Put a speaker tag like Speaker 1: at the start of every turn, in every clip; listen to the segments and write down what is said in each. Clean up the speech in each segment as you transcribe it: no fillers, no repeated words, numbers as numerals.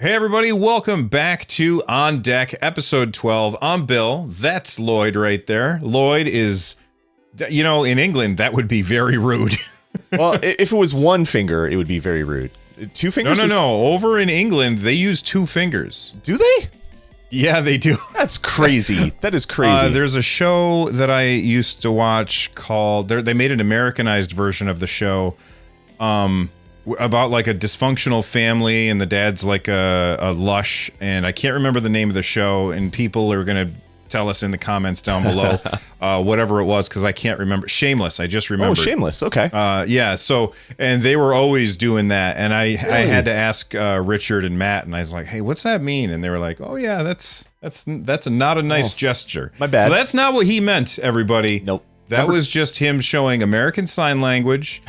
Speaker 1: Hey everybody, welcome back to On Deck, episode 12. I'm Bill. That's Lloyd right there. Lloyd is, in England, that would be very rude.
Speaker 2: Well, if it was one finger, it would be very rude. Two fingers?
Speaker 1: No. Over in England, they use two fingers.
Speaker 2: Do they?
Speaker 1: Yeah, they do.
Speaker 2: That's crazy. That is crazy.
Speaker 1: There's a show that I used to watch called, they made an Americanized version of the show, about like a dysfunctional family, and the dad's like a lush, and I can't remember the name of the show, and people are gonna tell us in the comments down below whatever it was, because I can't remember. Shameless, I just remembered.
Speaker 2: Oh, Shameless, okay.
Speaker 1: Yeah, so, and they were always doing that, and I had to ask Richard and Matt, and I was like, hey, what's that mean? And they were like, oh yeah, that's not a nice gesture.
Speaker 2: My bad.
Speaker 1: So that's not what he meant, everybody.
Speaker 2: Nope.
Speaker 1: That was just him showing American Sign Language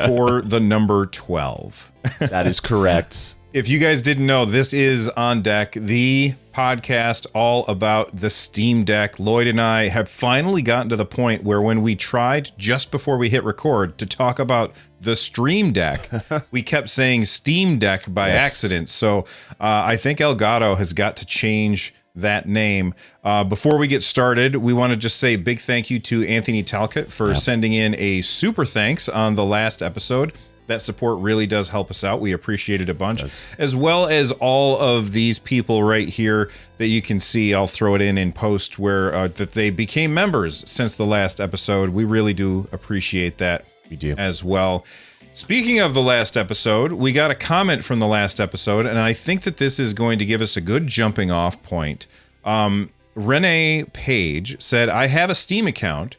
Speaker 1: for the number 12.
Speaker 2: That is correct.
Speaker 1: If you guys didn't know, this is On Deck, the podcast all about the Steam Deck. Lloyd and I have finally gotten to the point where when we tried just before we hit record to talk about the Stream Deck, we kept saying Steam Deck by accident. So I think Elgato has got to change that name. Before we get started, we want to just say a big thank you to Anthony Talcott for sending in a super thanks on the last episode. That support really does help us out. We appreciate it a bunch, as well as all of these people right here that you can see. I'll throw it in post where that they became members since the last episode. We really do appreciate that.
Speaker 2: We do
Speaker 1: as well. Speaking of the last episode, we got a comment from the last episode, and I think that this is going to give us a good jumping off point. Renee Page said, I have a Steam account,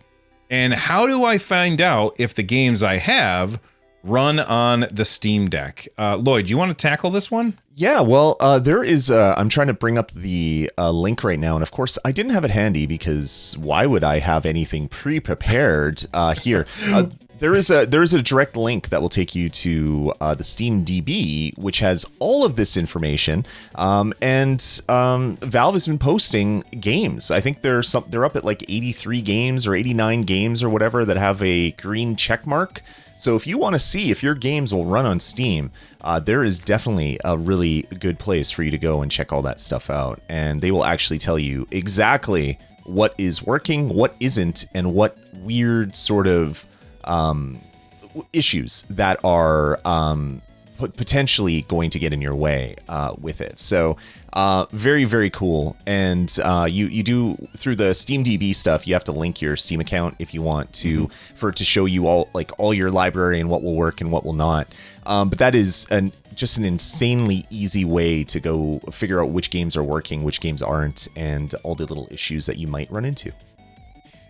Speaker 1: and how do I find out if the games I have run on the Steam Deck? Lloyd, you want to tackle this one?
Speaker 2: Yeah, well, there is, I'm trying to bring up the link right now, and of course, I didn't have it handy because why would I have anything pre-prepared here? There is a direct link that will take you to the SteamDB, which has all of this information. And Valve has been posting games. I think they're up at like 83 games or 89 games or whatever that have a green check mark. So if you want to see if your games will run on Steam, there is definitely a really good place for you to go and check all that stuff out. And they will actually tell you exactly what is working, what isn't, and what weird sort of issues that are potentially going to get in your way with it. So very, very cool. And you do, through the SteamDB stuff, you have to link your Steam account if you want to, for it to show you all your library and what will work and what will not. But that is just an insanely easy way to go figure out which games are working, which games aren't, and all the little issues that you might run into.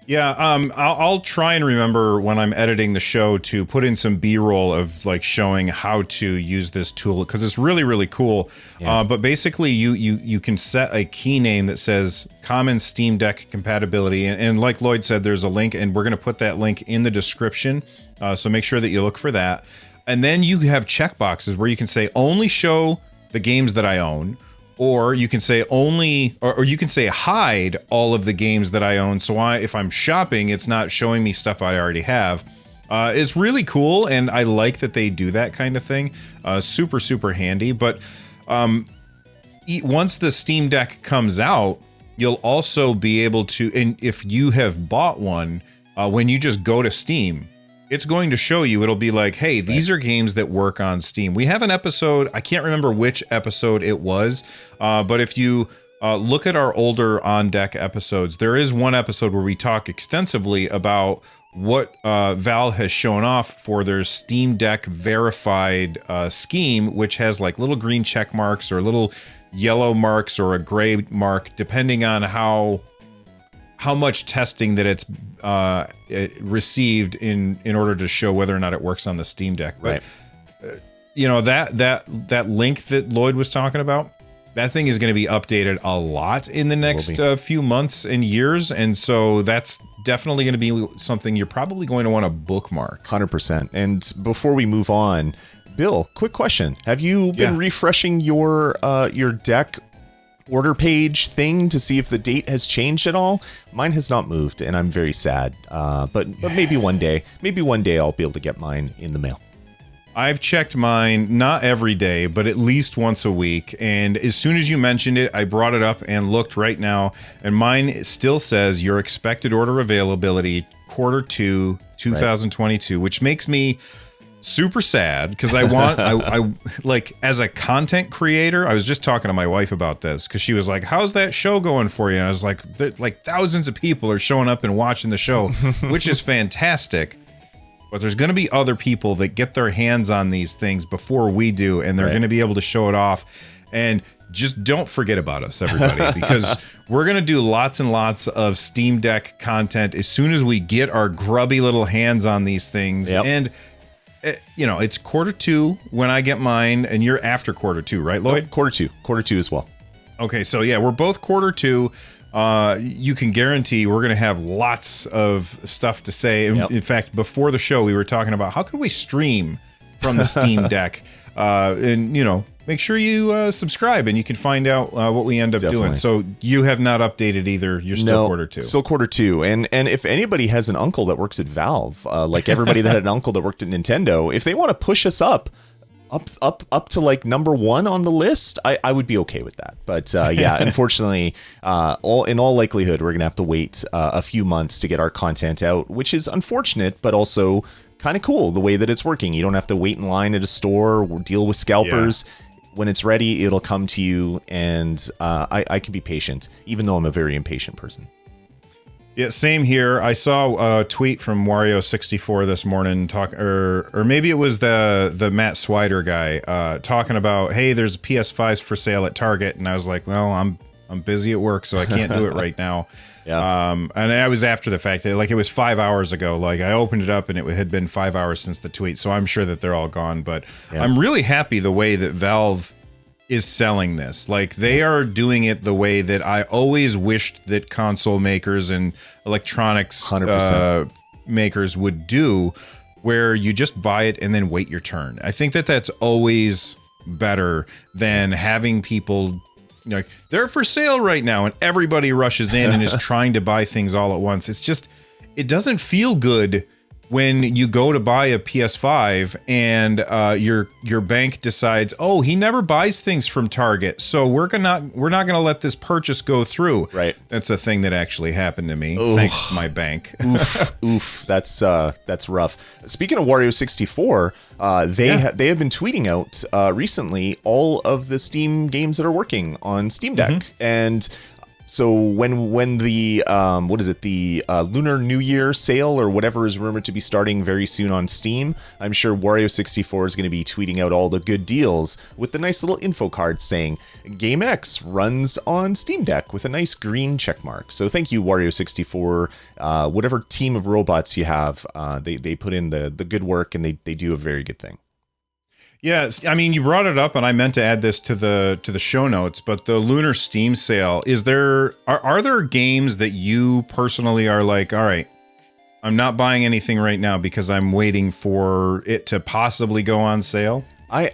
Speaker 1: Yeah, I'll try and remember when I'm editing the show to put in some B-roll of like showing how to use this tool, because it's really, really cool. Yeah. But basically, you can set a key name that says Common Steam Deck Compatibility, and like Lloyd said, there's a link, and we're going to put that link in the description. So make sure that you look for that. And then you have checkboxes where you can say only show the games that I own. Or you can say only, or you can say hide all of the games that I own. So if I'm shopping, it's not showing me stuff I already have. It's really cool, and I like that they do that kind of thing. Super, super handy. But once the Steam Deck comes out, you'll also be able to, and if you have bought one, when you just go to Steam, it's going to show you, it'll be like, hey, these are games that work on Steam. We have an episode, I can't remember which episode it was, but if you look at our older On Deck episodes, there is one episode where we talk extensively about what Valve has shown off for their Steam Deck verified scheme, which has like little green check marks or little yellow marks or a gray mark, depending on how much testing that it's it received in order to show whether or not it works on the Steam Deck. But,
Speaker 2: right.
Speaker 1: That link that Lloyd was talking about, that thing is going to be updated a lot in the next few months and years. And so that's definitely going to be something you're probably going to want to bookmark.
Speaker 2: 100%. And before we move on, Bill, quick question. Have you been refreshing your deck order page thing to see if the date has changed at all? Mine has not moved, and I'm very sad. But maybe one day I'll be able to get mine in the mail.
Speaker 1: I've checked mine not every day, but at least once a week. And as soon as you mentioned it, I brought it up and looked right now. And mine still says your expected order availability Q2 2022, right, which makes me super sad because I want, I like, as a content creator, I was just talking to my wife about this because she was like, how's that show going for you? And I was like, thousands of people are showing up and watching the show, which is fantastic. But there's going to be other people that get their hands on these things before we do, and they're going to be able to show it off. And just don't forget about us, everybody, because we're going to do lots and lots of Steam Deck content as soon as we get our grubby little hands on these things. Yep. And, you know, it's Q2 when I get mine, and you're after Q2, right, Lloyd?
Speaker 2: Oh, Q2 as well.
Speaker 1: Okay, so yeah, we're both Q2. You can guarantee we're going to have lots of stuff to say. Yep. In fact, before the show, we were talking about how could we stream from the Steam Deck, and you know, make sure you subscribe, and you can find out what we end up doing. So you have not updated either. You're still Q2.
Speaker 2: Still Q2. And if anybody has an uncle that works at Valve, like everybody that had an uncle that worked at Nintendo, if they want to push us up to like number 1 on the list, I would be okay with that. But yeah, unfortunately, in all likelihood, we're gonna have to wait a few months to get our content out, which is unfortunate, but also kind of cool the way that it's working. You don't have to wait in line at a store or deal with scalpers. Yeah. When it's ready, it'll come to you, and I can be patient, even though I'm a very impatient person.
Speaker 1: Yeah, same here. I saw a tweet from Wario64 this morning, or maybe it was the Matt Swider guy talking about, hey, there's PS5s for sale at Target, and I was like, well, I'm busy at work, so I can't do it right now. Yeah. And I was after the fact that, like, it was 5 hours ago. Like, I opened it up, and it had been 5 hours since the tweet, so I'm sure that they're all gone. But yeah, I'm really happy the way that Valve is selling this. Like, they are doing it the way that I always wished that console makers and electronics makers would do, where you just buy it and then wait your turn. I think that that's always better than having people, like, they're for sale right now, and everybody rushes in and is trying to buy things all at once. It's just, it doesn't feel good when you go to buy a PS5 and your bank decides, oh, he never buys things from Target, so we're not gonna let this purchase go through. Right. That's a thing that actually happened to me. Oof. Thanks to my bank.
Speaker 2: Oof. That's rough. Speaking of Wario64, they have been tweeting out recently all of the Steam games that are working on Steam Deck, and so when the the Lunar New Year sale or whatever is rumored to be starting very soon on Steam, I'm sure Wario64 is going to be tweeting out all the good deals with the nice little info card saying Game X runs on Steam Deck with a nice green check mark. So thank you, Wario64. Whatever team of robots you have, they put in the good work, and they do a very good thing.
Speaker 1: Yes, I mean, you brought it up, and I meant to add this to the show notes, but the Lunar Steam sale, are there games that you personally are like, all right, I'm not buying anything right now because I'm waiting for it to possibly go on sale?
Speaker 2: I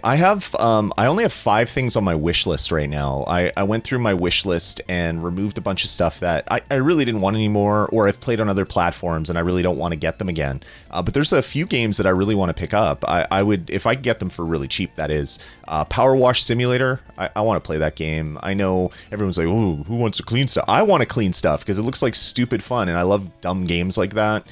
Speaker 2: only have 5 things on my wish list right now. I went through my wish list and removed a bunch of stuff that I really didn't want anymore, or I've played on other platforms and I really don't want to get them again. But there's a few games that I really want to pick up. I would, if I could get them for really cheap, that is. Power Wash Simulator, I want to play that game. I know everyone's like, oh, who wants to clean stuff? I want to clean stuff because it looks like stupid fun, and I love dumb games like that.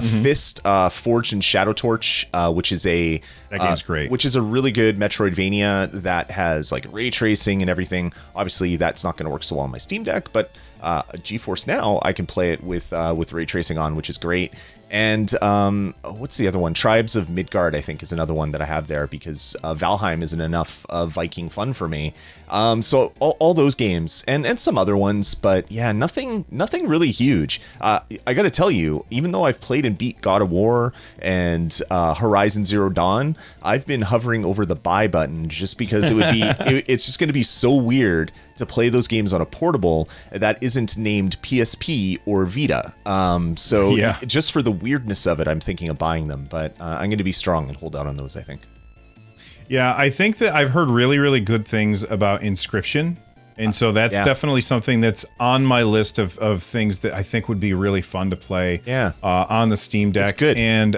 Speaker 2: Fist, Forged and Shadow Torch, which is that
Speaker 1: game's great.
Speaker 2: Which is a really good Metroidvania that has like ray tracing and everything. Obviously, that's not going to work so well on my Steam Deck, but GeForce Now, I can play it with ray tracing on, which is great. And what's the other one? Tribes of Midgard, I think, is another one that I have there because Valheim isn't enough Viking fun for me. So all those games and some other ones, but yeah, nothing really huge. I got to tell you, even though I've played and beat God of War and Horizon Zero Dawn, I've been hovering over the buy button just because it would be it's just going to be so weird to play those games on a portable that isn't named PSP or Vita. So yeah, just for the weirdness of it, I'm thinking of buying them, but I'm going to be strong and hold out on those, I think.
Speaker 1: Yeah, I think that I've heard really, really good things about Inscription. And so that's definitely something that's on my list of things that I think would be really fun to play on the Steam Deck.
Speaker 2: It's good.
Speaker 1: And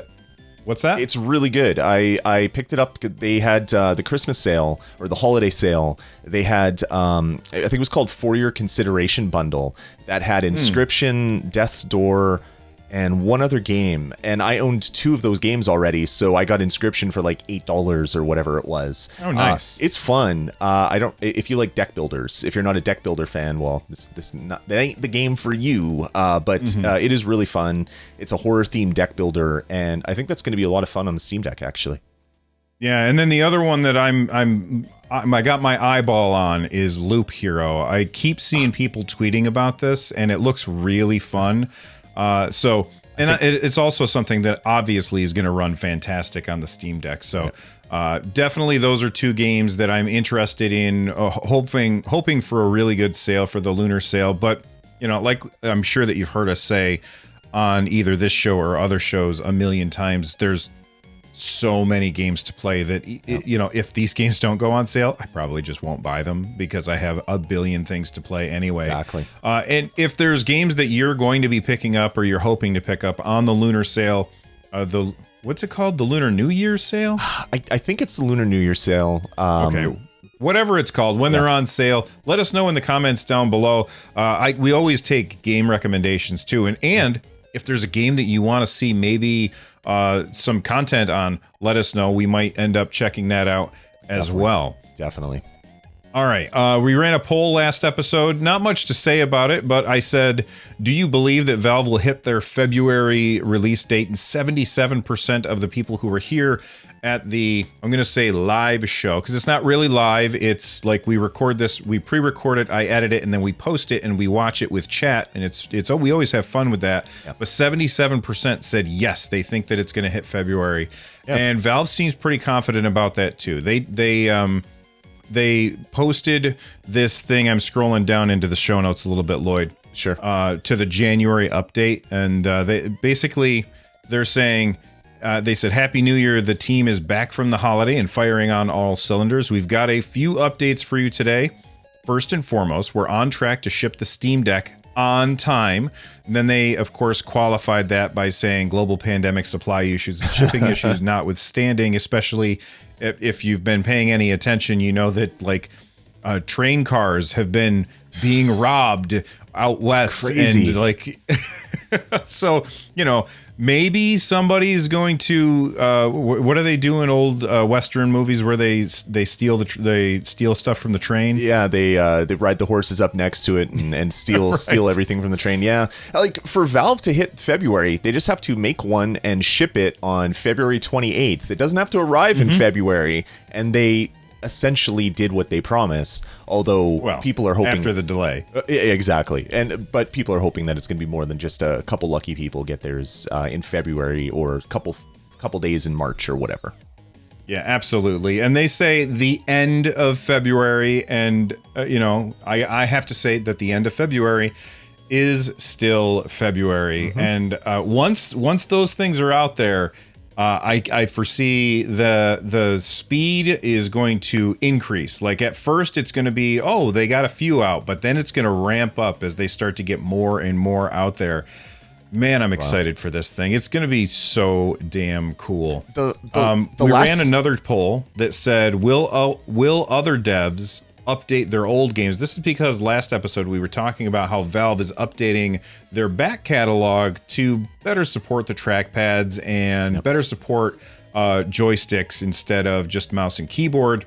Speaker 1: What's that?
Speaker 2: It's really good. I picked it up. They had the Christmas sale or the holiday sale. They had, I think it was called For Your Consideration Bundle that had Inscription, Death's Door, and one other game. And I owned 2 of those games already, so I got Inscription for like $8 or whatever it was.
Speaker 1: Oh, nice.
Speaker 2: It's fun. If you like deck builders, if you're not a deck builder fan, well, that ain't the game for you. But it is really fun. It's a horror themed deck builder, and I think that's going to be a lot of fun on the Steam Deck, actually.
Speaker 1: Yeah, and then the other one that I got my eyeball on is Loop Hero. I keep seeing people tweeting about this, and it looks really fun. It's also something that obviously is going to run fantastic on the Steam Deck. So definitely those are 2 games that I'm interested in, hoping for a really good sale for the Lunar sale. But, like I'm sure that you've heard us say on either this show or other shows a million times, there's so many games to play that, if these games don't go on sale, I probably just won't buy them because I have a billion things to play anyway.
Speaker 2: Exactly.
Speaker 1: And if there's games that you're going to be picking up or you're hoping to pick up on the Lunar sale, what's it called? The Lunar New Year's sale?
Speaker 2: I think it's the Lunar New Year sale.
Speaker 1: Okay. Whatever it's called, when they're on sale, let us know in the comments down below. We always take game recommendations too. And if there's a game that you want to see maybe some content on, let us know. We might end up checking that out as well.
Speaker 2: Definitely.
Speaker 1: All right. We ran a poll last episode. Not much to say about it, but I said, do you believe that Valve will hit their February release date? And 77% of the people who were here at the, I'm going to say live show, because it's not really live. It's like we record this, we pre-record it, I edit it, and then we post it and we watch it with chat. And we always have fun with that. Yep. But 77% said yes, they think that it's going to hit February. Yep. And Valve seems pretty confident about that too. They posted this thing. I'm scrolling down into the show notes a little bit, Lloyd.
Speaker 2: Sure.
Speaker 1: To the January update, and they're saying, they said, Happy New Year. The team is back from the holiday and firing on all cylinders. We've got a few updates for you today. First and foremost, we're on track to ship the Steam Deck on time. And then they, of course, qualified that by saying global pandemic supply issues and shipping issues notwithstanding, especially if you've been paying any attention, you know that train cars have been being robbed out west.
Speaker 2: Crazy.
Speaker 1: And so, maybe somebody's going to what do they do in old Western movies where they steal stuff from the train?
Speaker 2: Yeah, they ride the horses up next to it and steal
Speaker 1: Right.
Speaker 2: steal everything from the train. Yeah, like for Valve to hit February, they just have to make one and ship it on February 28th. It doesn't have to arrive in February, and they essentially did what they promised. Although people are hoping
Speaker 1: after the delay.
Speaker 2: Exactly, but people are hoping that it's going to be more than just a couple lucky people get theirs in February or a couple days in March or whatever.
Speaker 1: Yeah, absolutely. And they say the end of February, and I have to say that the end of February is still February. And once those things are out there, I foresee the speed is going to increase. Like at first it's going to be, they got a few out, but then it's going to ramp up as they start to get more and more out there. Man, I'm excited for this thing. It's going to be so damn cool. We ran another poll that said, will other devs update their old games? This is because last episode we were talking about how Valve is updating their back catalog to better support the trackpads and better support joysticks instead of just mouse and keyboard.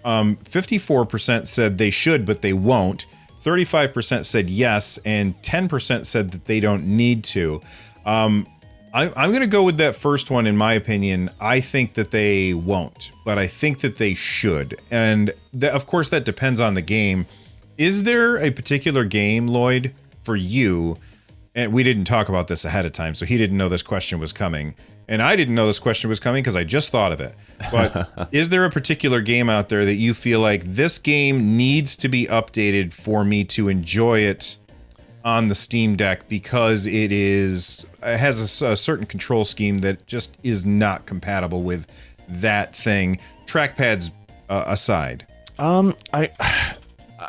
Speaker 1: 54% said they should, but they won't. 35% said yes, and 10% said that they don't need to. I'm going to go with that first one. In my opinion, I think that they won't, but I think that they should. And of course, that depends on the game. Is there a particular game, Lloyd, for you? And we didn't talk about this ahead of time, so he didn't know this question was coming. And I didn't know this question was coming because I just thought of it. But is there a particular game out there that you feel like this game needs to be updated for me to enjoy it on the Steam Deck because it has a certain control scheme that just is not compatible with that thing, trackpads aside?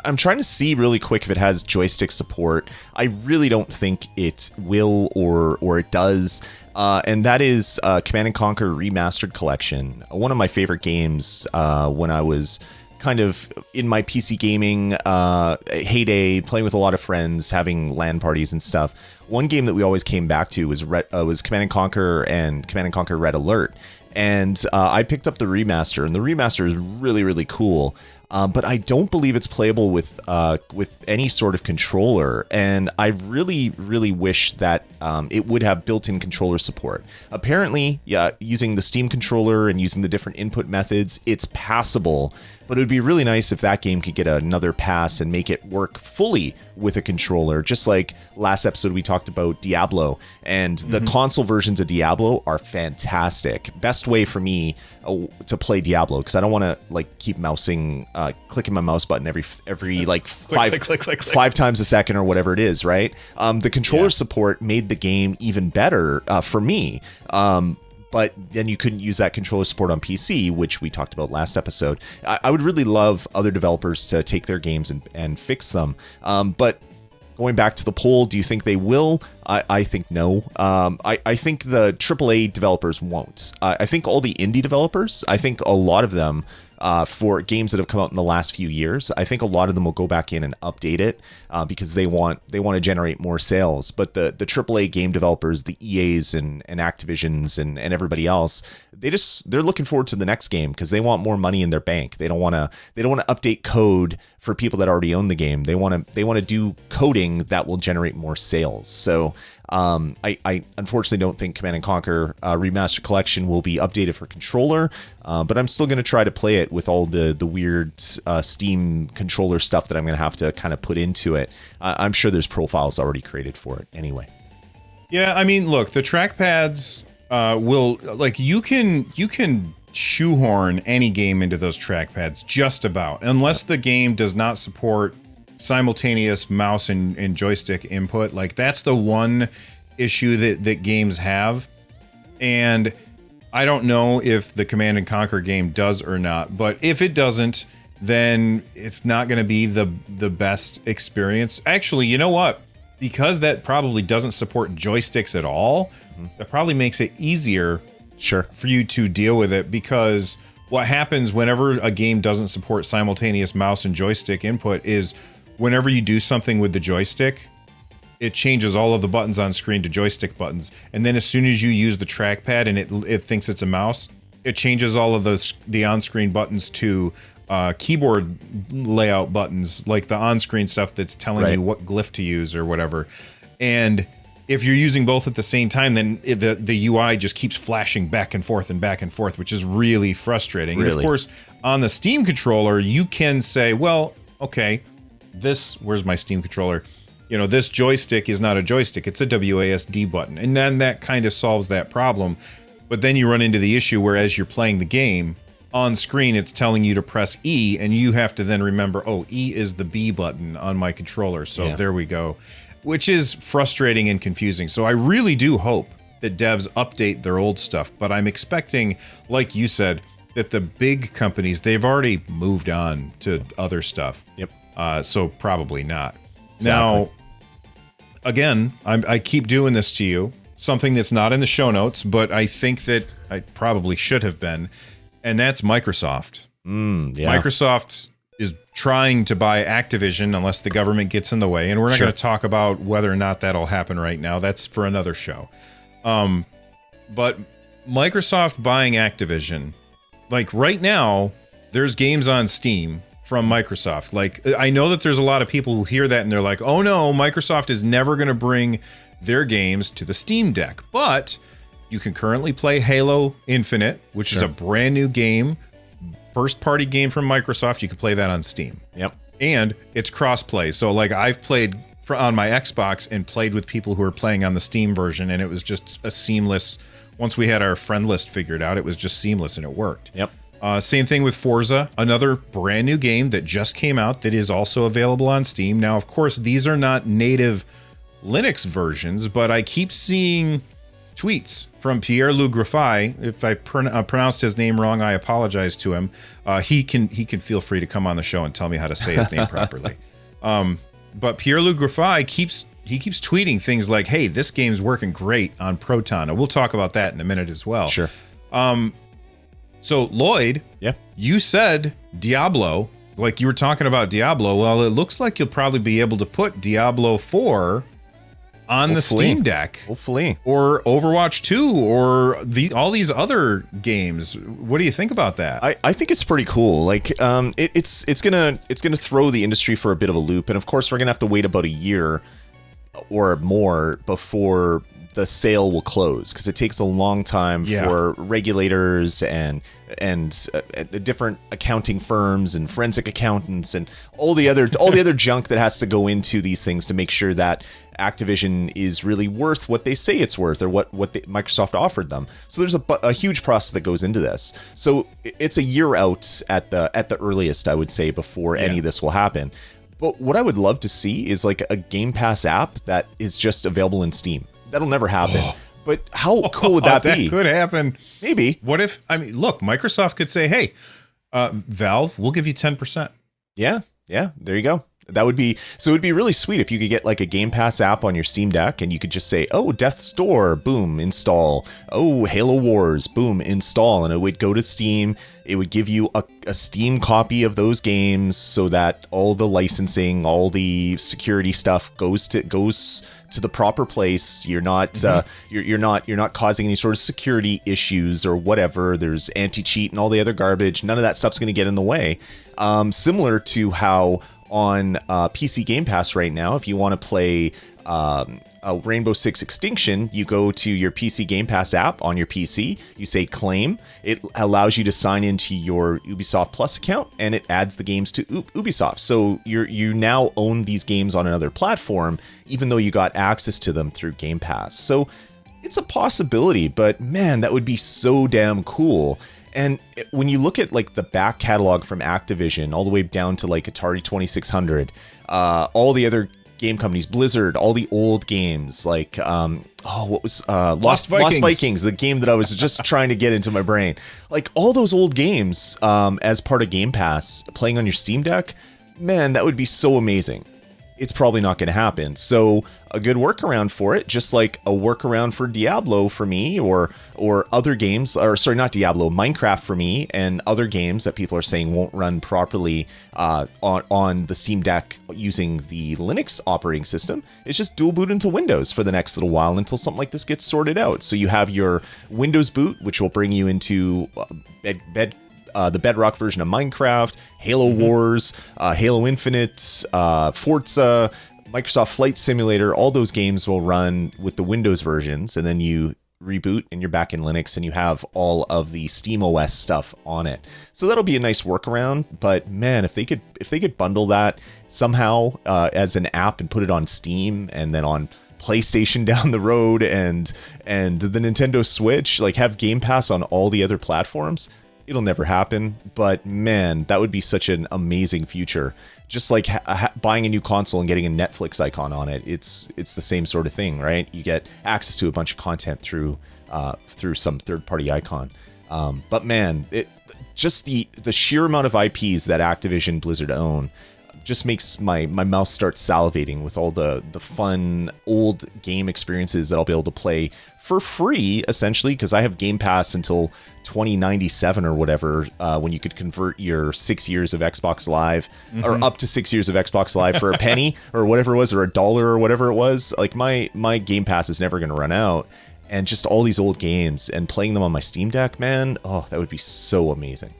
Speaker 2: I'm trying to see really quick if it has joystick support. I really don't think it will or it does. And that is Command and Conquer Remastered Collection. One of my favorite games when I was kind of in my PC gaming heyday, playing with a lot of friends, having LAN parties and stuff. One game that we always came back to was Command and Conquer Red Alert. And I picked up the remaster, and the remaster is really, really cool. But I don't believe it's playable with any sort of controller, and I really, really wish that it would have built-in controller support. Apparently, yeah, using the Steam controller and using the different input methods, it's passable. But it would be really nice if that game could get another pass and make it work fully with a controller, just like last episode we talked about Diablo. And the console versions of Diablo are fantastic. Best way for me to play Diablo, because I don't want to like keep clicking my mouse button every like five times a second or whatever it is, right? The controller support made the game even better for me. But then you couldn't use that controller support on PC, which we talked about last episode. I would really love other developers to take their games and fix them. But going back to the poll, do you think they will? I think no. I think the AAA developers won't. I think all the indie developers, I think a lot of them, for games that have come out in the last few years, I think a lot of them will go back in and update it because they want to generate more sales. But the AAA game developers, the EAs and Activisions and everybody else, they're looking forward to the next game because they want more money in their bank. They don't want to update code for people that already own the game. They want to do coding that will generate more sales. So I unfortunately don't think Command and Conquer Remastered Collection will be updated for controller, but I'm still going to try to play it with all the weird Steam controller stuff that I'm going to have to kind of put into it. I'm sure there's profiles already created for it anyway.
Speaker 1: Yeah, I mean, look, the trackpads will, like, you can shoehorn any game into those trackpads just about, unless the game does not support simultaneous mouse and joystick input. Like, that's the one issue that games have, and I don't know if the Command and Conquer game does or not, but if it doesn't, then it's not going to be the best experience. Actually, you know what? Because that probably doesn't support joysticks at all, that probably makes it easier for you to deal with it, because what happens whenever a game doesn't support simultaneous mouse and joystick input is whenever you do something with the joystick, it changes all of the buttons on screen to joystick buttons. And then as soon as you use the trackpad and it thinks it's a mouse, it changes all of the on-screen buttons to keyboard layout buttons, like the on-screen stuff that's telling you what glyph to use or whatever. And if you're using both at the same time, then the UI just keeps flashing back and forth, which is really frustrating. And of course, on the Steam controller, you can say, well, okay, where's my Steam controller? You know, this joystick is not a joystick, it's a WASD button. And then that kind of solves that problem. But then you run into the issue where as you're playing the game, on screen it's telling you to press E, and you have to then remember, oh, E is the B button on my controller. So there we go. Which is frustrating and confusing. So I really do hope that devs update their old stuff. But I'm expecting, like you said, that the big companies, they've already moved on to other stuff.
Speaker 2: Yep.
Speaker 1: So probably not.
Speaker 2: Exactly.
Speaker 1: Now, again, I keep doing this to you. Something that's not in the show notes, but I think that I probably should have been, and that's Microsoft. Microsoft is trying to buy Activision unless the government gets in the way, and we're not going to talk about whether or not that'll happen right now. That's for another show. But Microsoft buying Activision, like right now, there's games on Steam from Microsoft. Like, I know that there's a lot of people who hear that and they're like, oh no, Microsoft is never going to bring their games to the Steam Deck. But you can currently play Halo Infinite, which is a brand new game, first party game from Microsoft. You can play that on Steam.
Speaker 2: Yep.
Speaker 1: And it's cross-play. So like I've played on my Xbox and played with people who are playing on the Steam version, and it was just a seamless, once we had our friend list figured out, it was just seamless and it worked.
Speaker 2: Yep.
Speaker 1: Same thing with Forza, another brand new game that just came out that is also available on Steam. Now, of course, these are not native Linux versions, but I keep seeing tweets from Pierre-Luc Graffi. If I pronounced his name wrong, I apologize to him. He can feel free to come on the show and tell me how to say his name properly. But Pierre-Luc Graffi keeps tweeting things like, "Hey, this game's working great on Proton," and we'll talk about that in a minute as well.
Speaker 2: Sure.
Speaker 1: So Lloyd, you said Diablo, like you were talking about Diablo. Well, it looks like you'll probably be able to put Diablo 4 on the Steam Deck.
Speaker 2: Hopefully. Or
Speaker 1: Overwatch 2 or all these other games. What do you think about that?
Speaker 2: I think it's pretty cool. Like it's gonna throw the industry for a bit of a loop, and of course we're gonna have to wait about a year or more before the sale will close, because it takes a long time for regulators and different accounting firms and forensic accountants and all the other junk that has to go into these things to make sure that Activision is really worth what they say it's worth, or what Microsoft offered them. So there's a huge process that goes into this. So it's a year out at the earliest, I would say, before any of this will happen. But what I would love to see is like a Game Pass app that is just available in Steam. That'll never happen. But how cool would that be?
Speaker 1: That could happen.
Speaker 2: Maybe.
Speaker 1: What if, look, Microsoft could say, "Hey, Valve, we'll give you 10%.
Speaker 2: Yeah, there you go. That would be, so it would be really sweet if you could get like a Game Pass app on your Steam Deck and you could just say, "Oh, Death's Door, boom, install. Oh, Halo Wars, boom, install." And it would go to Steam. It would give you a Steam copy of those games so that all the licensing, all the security stuff goes to the proper place. You're not you're not causing any sort of security issues or whatever. There's anti-cheat and all the other garbage. None of that stuff's going to get in the way. Similar to how on PC Game Pass right now, if you want to play Rainbow Six Extinction, you go to your PC Game Pass app on your PC, you say claim, it allows you to sign into your Ubisoft Plus account, and it adds the games to Ubisoft. So you now own these games on another platform, even though you got access to them through Game Pass. So it's a possibility, but man, that would be so damn cool. And when you look at like the back catalog from Activision all the way down to like Atari 2600, all the other game companies, Blizzard, all the old games like what was Lost Vikings, the game that I was just trying to get into my brain. Like all those old games as part of Game Pass playing on your Steam Deck, man, that would be so amazing. It's probably not going to happen. So a good workaround for it, just like a workaround for Diablo for me, or other games, or sorry, not Diablo, Minecraft for me, and other games that people are saying won't run properly on the Steam Deck using the Linux operating system, is just dual boot into Windows for the next little while until something like this gets sorted out. So you have your Windows boot, which will bring you into the Bedrock version of Minecraft, Halo Wars, Halo Infinite, Forza, Microsoft Flight Simulator. All those games will run with the Windows versions, and then you reboot and you're back in Linux and you have all of the SteamOS stuff on it. So that'll be a nice workaround. But man, if they could bundle that somehow as an app and put it on Steam and then on PlayStation down the road and the Nintendo Switch, like have Game Pass on all the other platforms. It'll never happen, but man, that would be such an amazing future. Just like buying a new console and getting a Netflix icon on it. It's the same sort of thing, right? You get access to a bunch of content through some third-party icon. But man, just the sheer amount of IPs that Activision Blizzard own just makes my mouth start salivating with all the fun old game experiences that I'll be able to play for free, essentially, because I have Game Pass until 2097 or whatever, when you could convert your 6 years of Xbox Live, or up to 6 years of Xbox Live for a penny or whatever it was, or $1 or whatever it was. Like my Game Pass is never going to run out, and just all these old games and playing them on my Steam Deck, man, oh, that would be so amazing.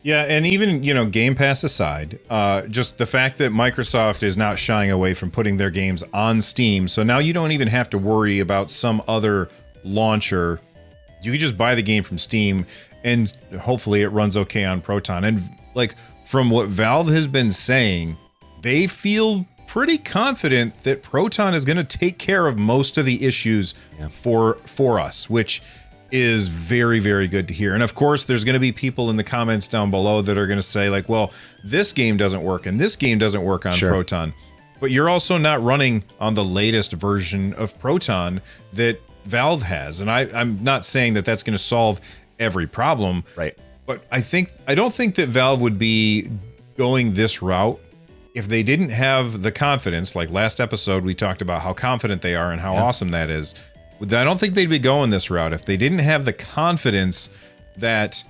Speaker 1: Yeah, and even, Game Pass aside, just the fact that Microsoft is not shying away from putting their games on Steam, so now you don't even have to worry about some other launcher. You can just buy the game from Steam, and hopefully it runs okay on Proton. And like from what Valve has been saying, they feel pretty confident that Proton is going to take care of most of the issues for us, which is very, very good to hear. And of course, there's going to be people in the comments down below that are going to say like, well, this game doesn't work and this game doesn't work on Proton. But you're also not running on the latest version of Proton that Valve has. And I'm not saying that that's going to solve every problem.
Speaker 2: Right.
Speaker 1: But I don't think that Valve would be going this route if they didn't have the confidence. Like last episode, we talked about how confident they are and how awesome that is. I don't think they'd be going this route if they didn't have the confidence that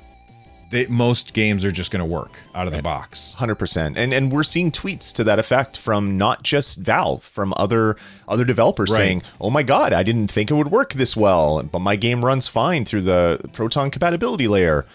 Speaker 1: most games are just going to work out of the box.
Speaker 2: 100%. And we're seeing tweets to that effect from not just Valve, from other developers saying, oh my God, I didn't think it would work this well, but my game runs fine through the Proton compatibility layer,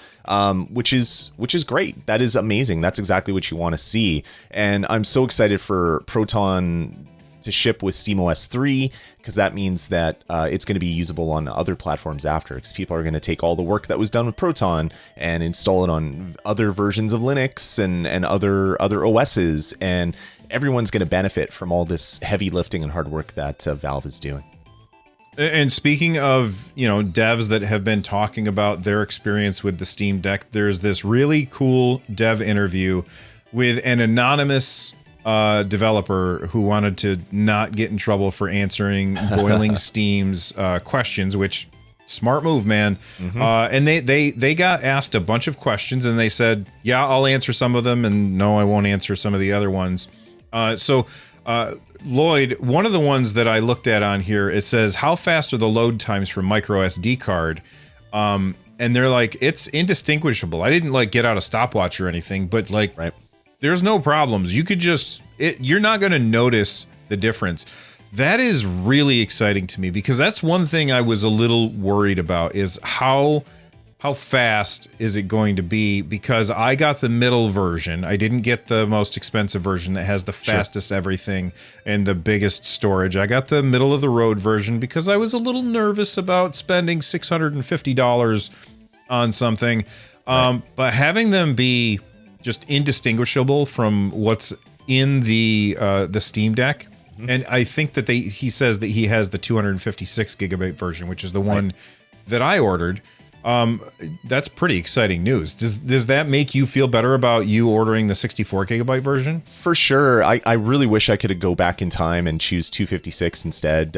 Speaker 2: which is great. That is amazing. That's exactly what you want to see. And I'm so excited for Proton to ship with SteamOS 3, because that means that it's going to be usable on other platforms after, because people are going to take all the work that was done with Proton and install it on other versions of Linux and other OSs, and everyone's going to benefit from all this heavy lifting and hard work that Valve is doing.
Speaker 1: And speaking of, devs that have been talking about their experience with the Steam Deck, there's this really cool dev interview with an anonymous developer who wanted to not get in trouble for answering Boiling Steam's questions, which smart move, man. And they got asked a bunch of questions, and they said, yeah, I'll answer some of them, and no, I won't answer some of the other ones. So Lloyd, one of the ones that I looked at on here, it says, how fast are the load times for micro SD card? And they're like, it's indistinguishable. I didn't get out a stopwatch or anything, but
Speaker 2: right.
Speaker 1: There's no problems. You could you're not going to notice the difference. That is really exciting to me, because that's one thing I was a little worried about, is how fast is it going to be? Because I got the middle version. I didn't get the most expensive version that has the fastest everything and the biggest storage. I got the middle of the road version because I was a little nervous about spending $650 on something. But having them be just indistinguishable from what's in the Steam Deck. And I think that he says that he has the 256 gigabyte version, which is the one that I ordered. That's pretty exciting news. Does that make you feel better about you ordering the 64 gigabyte version?
Speaker 2: For sure. I really wish I could go back in time and choose 256 instead.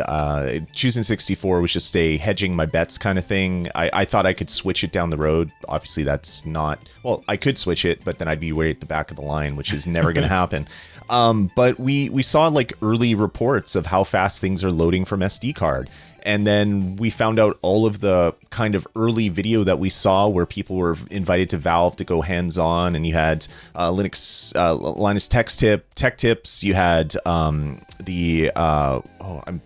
Speaker 2: Choosing 64 was just a hedging my bets kind of thing. I thought I could switch it down the road. Obviously, that's not... Well, I could switch it, but then I'd be way at the back of the line, which is never going to happen. But we saw early reports of how fast things are loading from SD card. And then we found out all of the kind of early video that we saw where people were invited to Valve to go hands-on, and you had Linux tech tips. You had I'm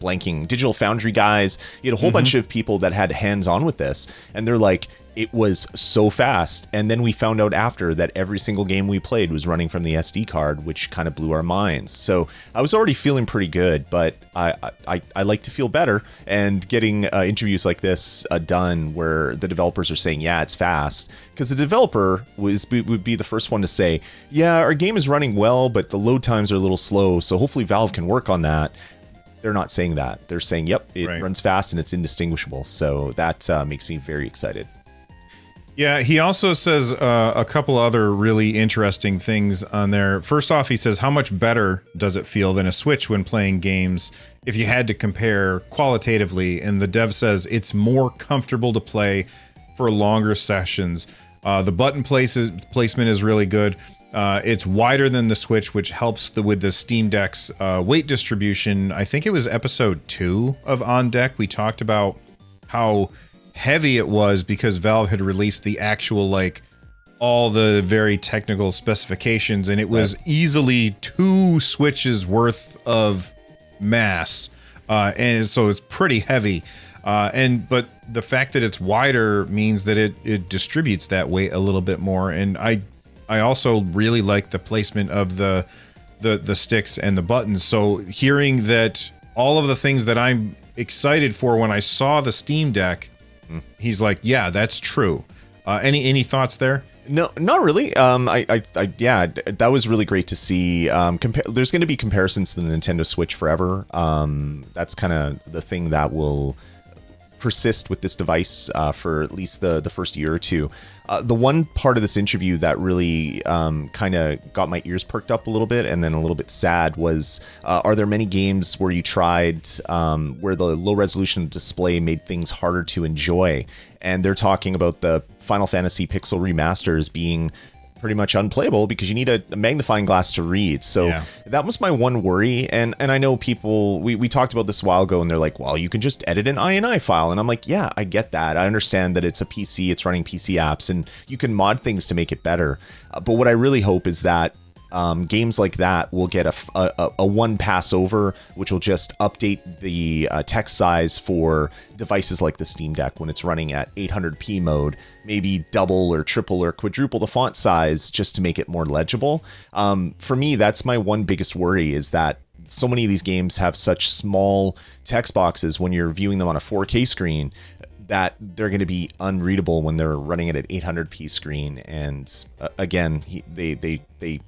Speaker 2: blanking, Digital Foundry guys. You had a whole bunch of people that had hands-on with this, and they're like, it was so fast. And then we found out after that every single game we played was running from the SD card, which kind of blew our minds. So I was already feeling pretty good, but I like to feel better. And getting interviews like this done where the developers are saying, yeah, it's fast. Because the developer would be the first one to say, yeah, our game is running well, but the load times are a little slow. So hopefully Valve can work on that. They're not saying that. They're saying, yep, it runs fast and it's indistinguishable. So that makes me very excited.
Speaker 1: Yeah, he also says a couple other really interesting things on there. First off, he says, how much better does it feel than a Switch when playing games if you had to compare qualitatively? And the dev says it's more comfortable to play for longer sessions. The button placement is really good. It's wider than the Switch, which helps with the Steam Deck's weight distribution. I think it was episode 2 of On Deck. We talked about how heavy it was because Valve had released the actual all the very technical specifications, and it was easily 2 Switches worth of mass, and so it's pretty heavy. But the fact that it's wider means that it distributes that weight a little bit more. And I also really like the placement of the sticks and the buttons. So hearing that all of the things that I'm excited for when I saw the Steam Deck, he's like, yeah, that's true. Any thoughts there?
Speaker 2: No, not really. Yeah, that was really great to see. There's going to be comparisons to the Nintendo Switch forever. That's kind of the thing that will persist with this device for at least the first year or two. The one part of this interview that really kind of got my ears perked up a little bit and then a little bit sad was, are there many games where you tried where the low resolution display made things harder to enjoy? And they're talking about the Final Fantasy Pixel remasters being pretty much unplayable because you need a magnifying glass to read. So that was my one worry. And I know people, we talked about this a while ago and they're like, well, you can just edit an INI file. And I'm like, yeah, I get that. I understand that it's a PC, it's running PC apps and you can mod things to make it better. But what I really hope is that games like that will get a one pass over, which will just update the text size for devices like the Steam Deck when it's running at 800p mode, maybe double or triple or quadruple the font size just to make it more legible. For me, that's my one biggest worry, is that so many of these games have such small text boxes when you're viewing them on a 4K screen that they're going to be unreadable when they're running at an 800p screen. And again, they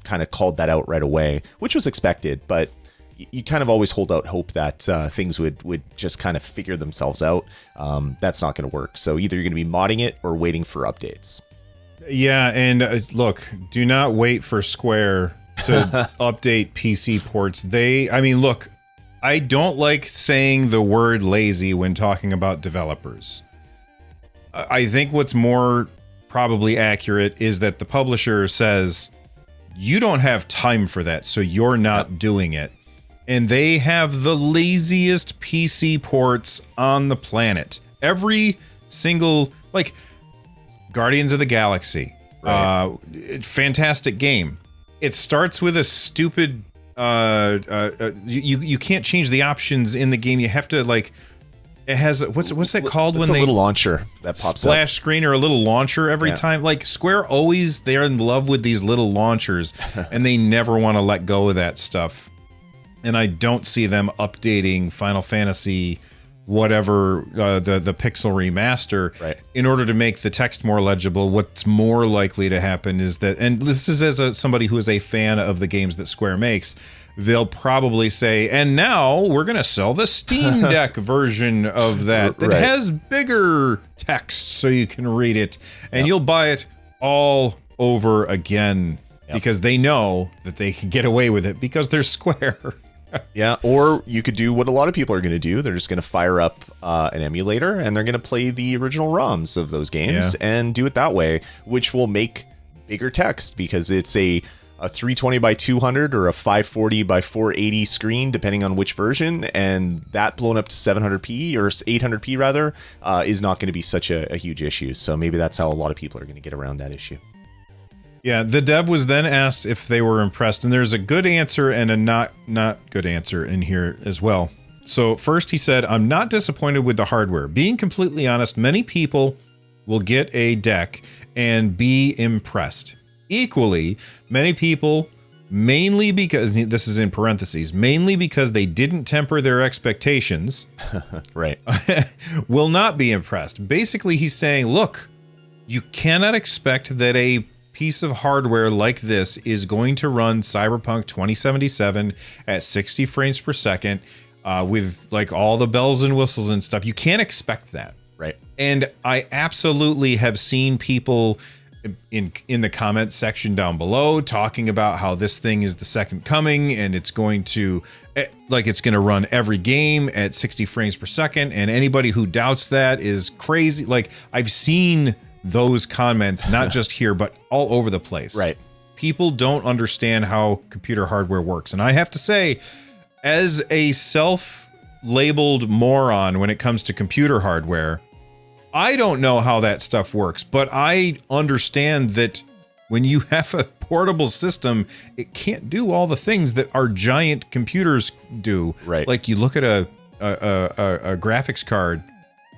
Speaker 2: kind of called that out right away, which was expected, but you kind of always hold out hope that things would just kind of figure themselves out. That's not going to work. So either you're going to be modding it or waiting for updates.
Speaker 1: Yeah, and look, do not wait for Square to update PC ports. Look, I don't like saying the word lazy when talking about developers. I think what's more probably accurate is that the publisher says, you don't have time for that, so you're not doing it. And they have the laziest PC ports on the planet. Every single, like, Guardians of the Galaxy, fantastic game. It starts with a stupid, you can't change the options in the game. You have to, like, it has, what's that called when
Speaker 2: they... It's a little launcher that pops up.
Speaker 1: Splash screen or a little launcher every time. Like, Square always, they're in love with these little launchers, and they never want to let go of that stuff. And I don't see them updating Final Fantasy whatever, the Pixel remaster in order to make the text more legible. What's more likely to happen is that, and this is as somebody who is a fan of the games that Square makes, they'll probably say, and now we're going to sell the Steam Deck version of that has bigger text so you can read it, and you'll buy it all over again because they know that they can get away with it because they're Square.
Speaker 2: Yeah, or you could do what a lot of people are going to do. They're just going to fire up an emulator and they're going to play the original ROMs of those games and do it that way, which will make bigger text because it's a 320 by 200 or a 540 by 480 screen, depending on which version, and that blown up to 700p or 800p rather is not going to be such a huge issue. So maybe that's how a lot of people are going to get around that issue.
Speaker 1: Yeah, the dev was then asked if they were impressed, and there's a good answer and a not good answer in here as well. So first he said, I'm not disappointed with the hardware. Being completely honest, many people will get a deck and be impressed. Equally, many people, mainly because, this is in parentheses, mainly because they didn't temper their expectations, will not be impressed. Basically, he's saying, look, you cannot expect that a piece of hardware like this is going to run Cyberpunk 2077 at 60 frames per second with like all the bells and whistles and stuff. You can't expect that.
Speaker 2: Right.
Speaker 1: And I absolutely have seen people in the comments section down below talking about how this thing is the second coming and it's going to run every game at 60 frames per second. And anybody who doubts that is crazy. Like, I've seen those comments, not just here, but all over the place.
Speaker 2: Right.
Speaker 1: People don't understand how computer hardware works. And I have to say, as a self-labeled moron when it comes to computer hardware, I don't know how that stuff works, but I understand that when you have a portable system, it can't do all the things that our giant computers do.
Speaker 2: Right.
Speaker 1: Like, you look at a graphics card,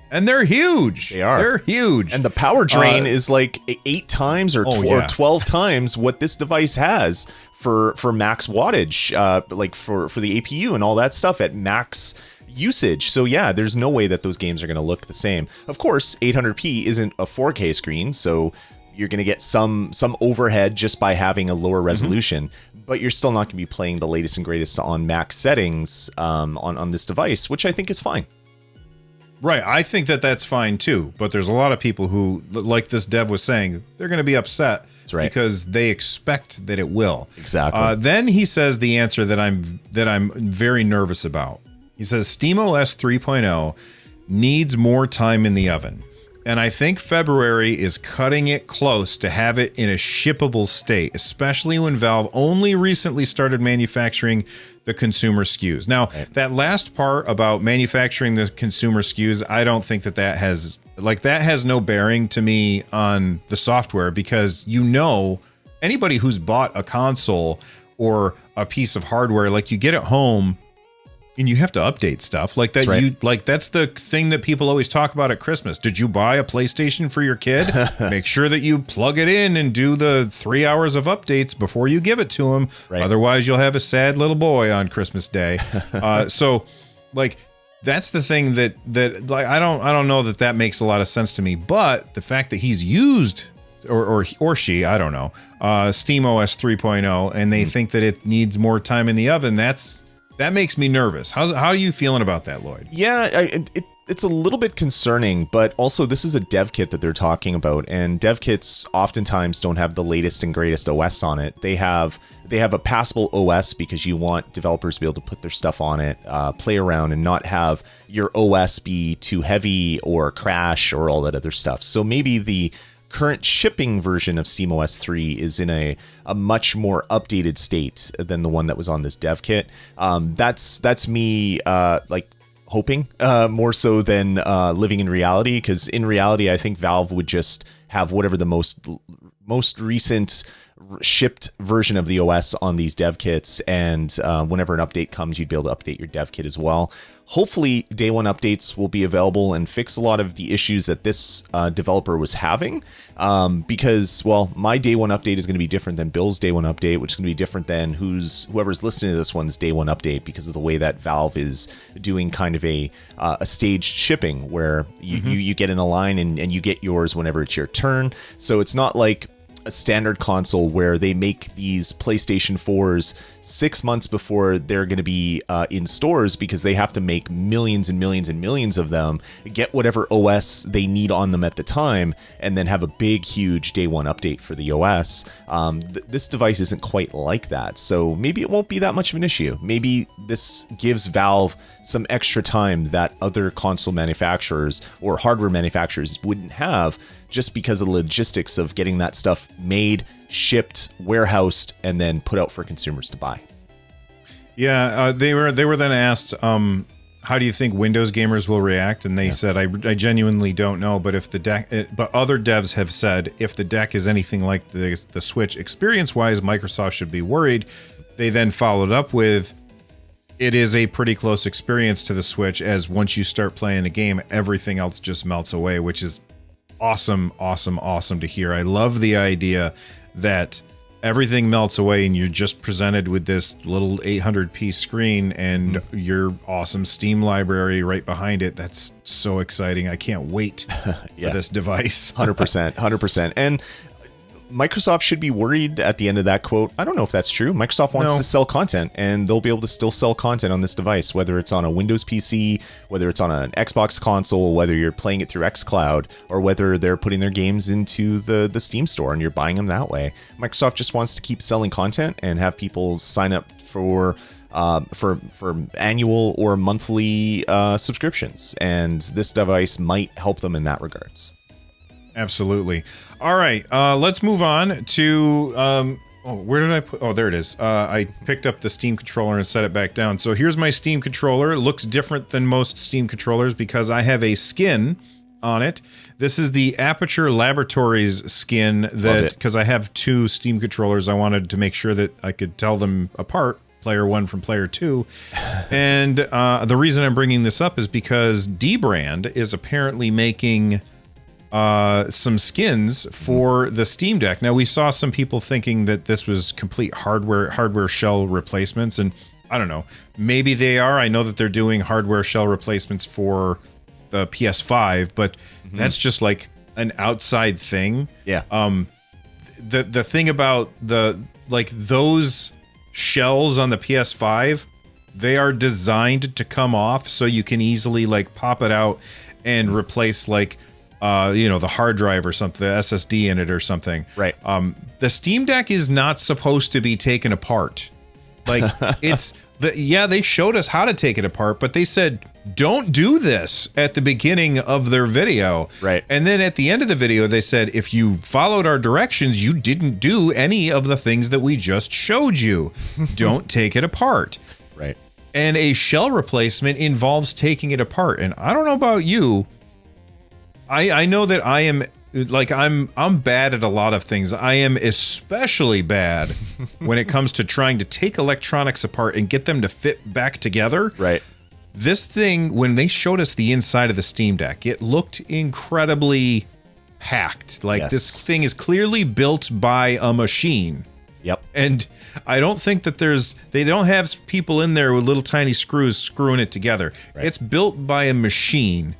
Speaker 1: and they're huge.
Speaker 2: They are.
Speaker 1: They're huge.
Speaker 2: And the power drain is like 8 times or 12 times what this device has for max wattage, like for the APU and all that stuff at max usage. So yeah, there's no way that those games are going to look the same. Of course, 800p isn't a 4K screen, so you're going to get some overhead just by having a lower resolution, but you're still not going to be playing the latest and greatest on max settings on this device, which I think is fine.
Speaker 1: Right. I think that that's fine too. But there's a lot of people who, like this dev was saying, they're going to be upset because they expect that it will.
Speaker 2: Exactly.
Speaker 1: Then he says the answer that I'm very nervous about. He says SteamOS 3.0 needs more time in the oven. And I think February is cutting it close to have it in a shippable state, especially when Valve only recently started manufacturing the consumer SKUs. Now, that last part about manufacturing the consumer SKUs, I don't think that has no bearing to me on the software, because anybody who's bought a console or a piece of hardware, like you get it home and you have to update stuff like that. That's the thing that people always talk about at Christmas. Did you buy a PlayStation for your kid? Make sure that you plug it in and do the 3 hours of updates before you give it to him. Right. Otherwise, you'll have a sad little boy on Christmas Day. So, like, that's the thing that like I don't know that makes a lot of sense to me. But the fact that he's used or she, I don't know, SteamOS 3.0, and they think that it needs more time in the oven, that makes me nervous. How are you feeling about that, Lloyd?
Speaker 2: Yeah, it's a little bit concerning, but also this is a dev kit that they're talking about, and dev kits oftentimes don't have the latest and greatest OS on it. They have a passable OS because you want developers to be able to put their stuff on it, play around, and not have your OS be too heavy or crash or all that other stuff. So maybe the current shipping version of SteamOS 3 is in a much more updated state than the one that was on this dev kit. That's me like hoping more so than living in reality, because in reality I think Valve would just have whatever the most recent shipped version of the OS on these dev kits, and whenever an update comes, you'd be able to update your dev kit as well. Hopefully day one updates will be available and fix a lot of the issues that this developer was having, because, well, my day one update is going to be different than Bill's day one update, which is going to be different than whoever's listening to this one's day one update, because of the way that Valve is doing kind of a staged shipping where you get in a line and you get yours whenever it's your turn. So it's not like a standard console where they make these PlayStation 4s 6 months before they're going to be in stores, because they have to make millions and millions and millions of them, get whatever OS they need on them at the time, and then have a big, huge day one update for the OS. This device isn't quite like that, so maybe it won't be that much of an issue. Maybe this gives Valve some extra time that other console manufacturers or hardware manufacturers wouldn't have, just because of the logistics of getting that stuff made, shipped, warehoused, and then put out for consumers to buy.
Speaker 1: Yeah, they were then asked, how do you think Windows gamers will react? And they said, I genuinely don't know, but if the deck, but other devs have said if the deck is anything like the Switch experience-wise, Microsoft should be worried. They then followed up with, it is a pretty close experience to the Switch, as once you start playing a game, everything else just melts away, which is awesome to hear. I love the idea that everything melts away and you're just presented with this little 800p screen and your awesome Steam library right behind it. That's so exciting. I can't wait for this device.
Speaker 2: 100%. And Microsoft should be worried at the end of that quote. I don't know if that's true. Microsoft wants to sell content, and they'll be able to still sell content on this device, whether it's on a Windows PC, whether it's on an Xbox console, whether you're playing it through xCloud, or whether they're putting their games into the Steam store and you're buying them that way. Microsoft just wants to keep selling content and have people sign up for annual or monthly subscriptions, and this device might help them in that regards.
Speaker 1: Absolutely. All right, let's move on to, where did I put, oh, there it is. I picked up the Steam controller and set it back down. So here's my Steam controller. It looks different than most Steam controllers because I have a skin on it. This is the Aperture Laboratories skin, that because I have two Steam controllers, I wanted to make sure that I could tell them apart, player one from player two. And the reason I'm bringing this up is because Dbrand is apparently making some skins for the Steam Deck. Now, we saw some people thinking that this was complete hardware shell replacements, and I don't know, maybe they are. I know that they're doing hardware shell replacements for the PS5, but that's just like an outside thing.
Speaker 2: Yeah.
Speaker 1: The thing about those shells on the PS5, they are designed to come off so you can easily like pop it out and replace like the hard drive or something, the SSD in it or something.
Speaker 2: Right.
Speaker 1: The Steam Deck is not supposed to be taken apart. Like they showed us how to take it apart, but they said don't do this at the beginning of their video.
Speaker 2: Right.
Speaker 1: And then at the end of the video, they said if you followed our directions, you didn't do any of the things that we just showed you. Don't take it apart.
Speaker 2: Right.
Speaker 1: And a shell replacement involves taking it apart. And I don't know about you. I know that I am like I'm bad at a lot of things. I am especially bad when it comes to trying to take electronics apart and get them to fit back together.
Speaker 2: Right.
Speaker 1: This thing, when they showed us the inside of the Steam Deck, it looked incredibly packed. Like this thing is clearly built by a machine.
Speaker 2: Yep.
Speaker 1: And I don't think that they don't have people in there with little tiny screws screwing it together. Right. It's built by a machine.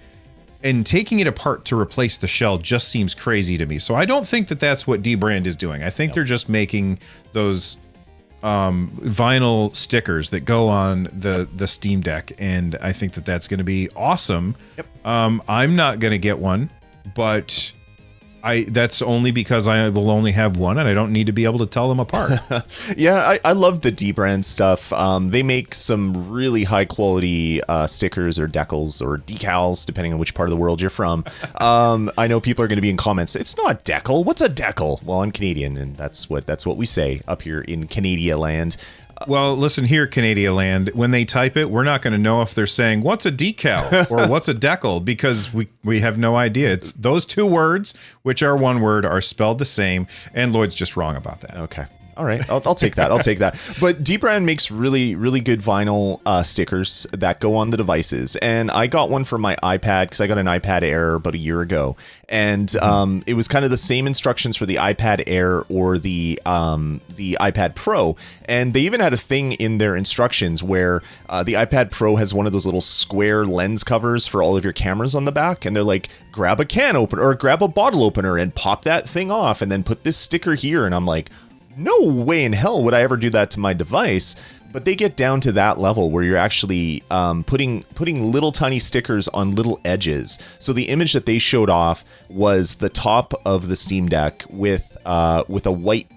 Speaker 1: And taking it apart to replace the shell just seems crazy to me. So I don't think that that's what dbrand is doing. I think they're just making those vinyl stickers that go on the Steam Deck, and I think that that's going to be awesome.
Speaker 2: Yep.
Speaker 1: I'm not going to get one, but that's only because I will only have one and I don't need to be able to tell them apart.
Speaker 2: Yeah, I love the dbrand stuff. They make some really high quality stickers or decals or decals, depending on which part of the world you're from. I know people are going to be in comments. It's not decal. What's a decal? Well, I'm Canadian, and that's what we say up here in Canada land.
Speaker 1: Well, listen here, Canadian land. When they type it, we're not going to know if they're saying what's a decal or what's a decal because we have no idea. It's those two words, which are one word, are spelled the same, and Lloyd's just wrong about that.
Speaker 2: Okay. All right, I'll take that. I'll take that. But dbrand makes really, really good vinyl stickers that go on the devices. And I got one for my iPad because I got an iPad Air about a year ago. And it was kind of the same instructions for the iPad Air or the iPad Pro. And they even had a thing in their instructions where the iPad Pro has one of those little square lens covers for all of your cameras on the back. And they're like, grab a can opener or grab a bottle opener and pop that thing off and then put this sticker here. And I'm like, no way in hell would I ever do that to my device. But they get down to that level where you're actually putting little tiny stickers on little edges. So the image that they showed off was the top of the Steam Deck with a white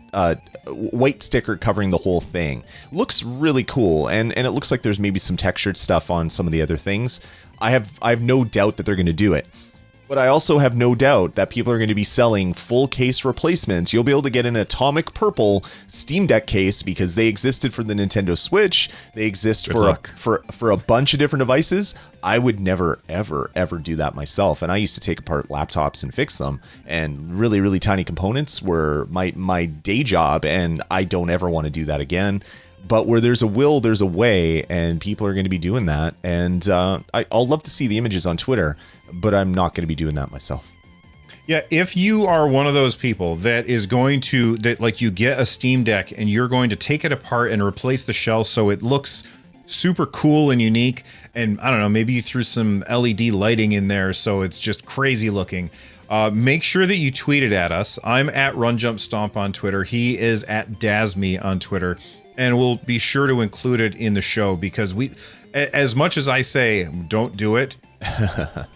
Speaker 2: sticker covering the whole thing. Looks really cool, and it looks like there's maybe some textured stuff on some of the other things. I have no doubt that they're going to do it. But I also have no doubt that people are going to be selling full case replacements. You'll be able to get an atomic purple Steam Deck case because they existed for the Nintendo Switch. They exist for a bunch of different devices. I would never, ever, ever do that myself. And I used to take apart laptops and fix them. And really, really tiny components were my day job. And I don't ever want to do that again. But where there's a will, there's a way, and people are going to be doing that. And I'll love to see the images on Twitter, but I'm not going to be doing that myself.
Speaker 1: Yeah, if you are one of those people that is going to, you get a Steam Deck and you're going to take it apart and replace the shell so it looks super cool and unique, and I don't know, maybe you threw some LED lighting in there so it's just crazy looking, make sure that you tweet it at us. I'm at RunJumpStomp on Twitter. He is at Dasme on Twitter. And we'll be sure to include it in the show because as much as I say, don't do it,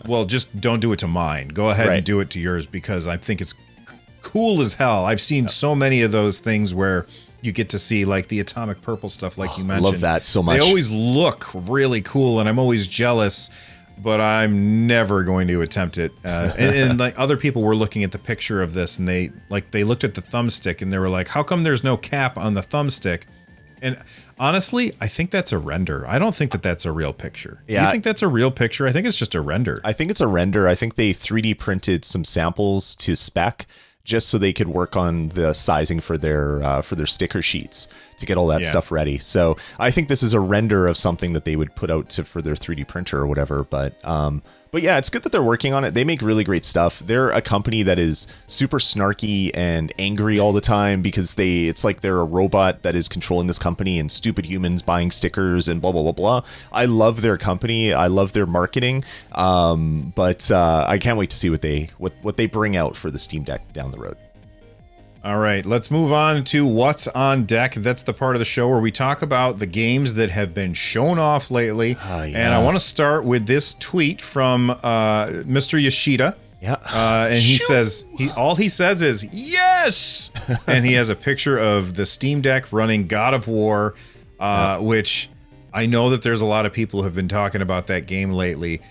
Speaker 1: well, just don't do it to mine. Go ahead and do it to yours because I think it's cool as hell. I've seen so many of those things where you get to see like the atomic purple stuff like you mentioned.
Speaker 2: I love that so much.
Speaker 1: They always look really cool and I'm always jealous, but I'm never going to attempt it. And like other people were looking at the picture of this and they looked at the thumbstick and they were like, how come there's no cap on the thumbstick? And honestly, I think that's a render. I don't think that that's a real picture. Yeah. Do you think that's a real picture? I think it's just a render.
Speaker 2: I think it's a render. I think they 3D printed some samples to spec just so they could work on the sizing for their sticker sheets to get all that stuff ready. So I think this is a render of something that they would put out for their 3D printer or whatever. But yeah, it's good that they're working on it. They make really great stuff. They're a company that is super snarky and angry all the time because it's like they're a robot that is controlling this company and stupid humans buying stickers and blah, blah, blah, blah. I love their company. I love their marketing. But I can't wait to see what they bring out for the Steam Deck down the road.
Speaker 1: All right, let's move on to What's on Deck. That's the part of the show where we talk about the games that have been shown off lately. And I want to start with this tweet from Mr. Yoshida.
Speaker 2: Yeah.
Speaker 1: And he says, all he says is, yes! And he has a picture of the Steam Deck running God of War, which I know that there's a lot of people who have been talking about that game lately.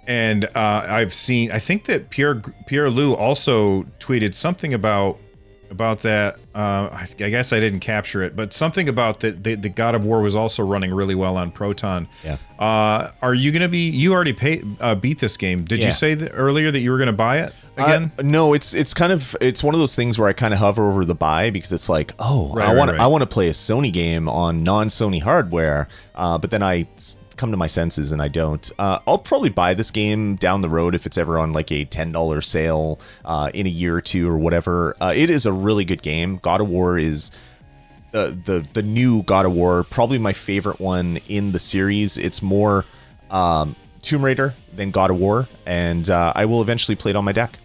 Speaker 1: And I've seen, I think that Pierre Lou also tweeted something about that. I guess I didn't capture it, but something about the God of War was also running really well on Proton.
Speaker 2: Yeah.
Speaker 1: Are you going to be? You already beat this game. Did you say that earlier that you were going to buy it again?
Speaker 2: No, it's one of those things where I kind of hover over the buy because it's like, I want to play a Sony game on non-Sony hardware, but then I come to my senses and I don't. I'll probably buy this game down the road if it's ever on like a $10 sale in a year or two or whatever. It is a really good game. God of War is the new God of War, probably my favorite one in the series. It's more Tomb Raider than God of War, and I will eventually play it on my deck.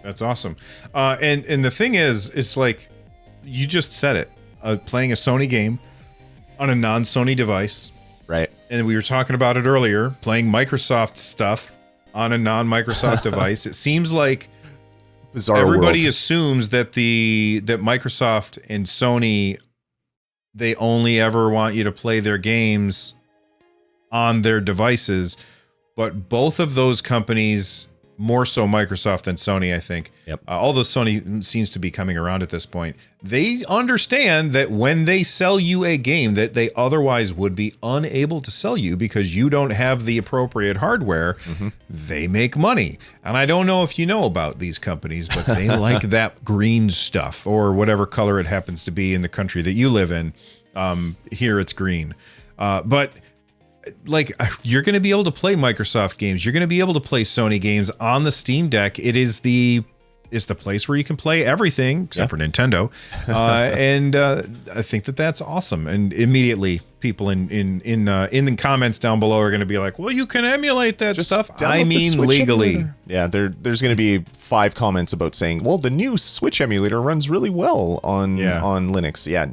Speaker 1: That's awesome. And the thing is, it's like you just said it, playing a Sony game on a non-Sony device.
Speaker 2: Right.
Speaker 1: And we were talking about it earlier, playing Microsoft stuff on a non-Microsoft device. It seems like
Speaker 2: Bizarre
Speaker 1: everybody
Speaker 2: world.
Speaker 1: assumes that that Microsoft and Sony, they only ever want you to play their games on their devices, but both of those companies, more so Microsoft than Sony, I think.
Speaker 2: Yep.
Speaker 1: Although Sony seems to be coming around at this point, they understand that when they sell you a game that they otherwise would be unable to sell you because you don't have the appropriate hardware, they make money. And I don't know if you know about these companies, but they like that green stuff or whatever color it happens to be in the country that you live in. Here it's green. But like, you're going to be able to play Microsoft games. You're going to be able to play Sony games on the Steam Deck. It's the place where you can play everything except for Nintendo. And I think that's awesome. And immediately people in the comments down below are going to be like, well, you can emulate that stuff. I mean, legally.
Speaker 2: Emulator. Yeah, there's going to be 5 comments about saying, well, the new Switch emulator runs really well on Linux. Yeah,